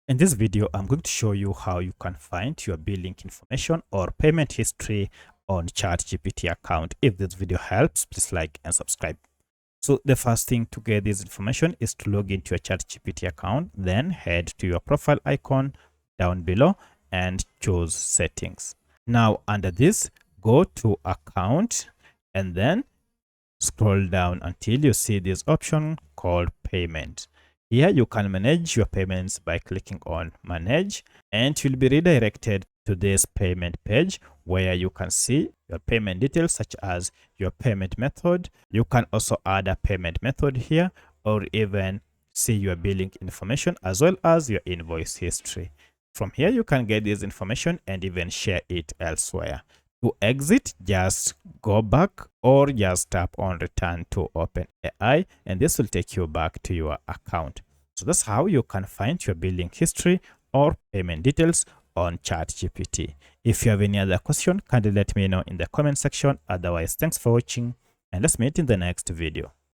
In this video, I'm going to show you how you can find your billing information or payment history on ChatGPT account. If this video helps, please like and subscribe. So the first thing to get this information is to log into your ChatGPT account, then head to your profile icon down below and choose settings. Now under this, go to account and then scroll down until you see this option called payment. Here you can manage your payments by clicking on manage, and you'll be redirected to this payment page where you can see your payment details such as your payment method. You can also add a payment method here or even see your billing information as well as your invoice history. From here you can get this information and even share it elsewhere. To exit, just go back or just tap on return to OpenAI and this will take you back to your account. So that's how you can find your billing history or payment details on ChatGPT. If you have any other question, kindly let me know in the comment section. Otherwise, thanks for watching and let's meet in the next video.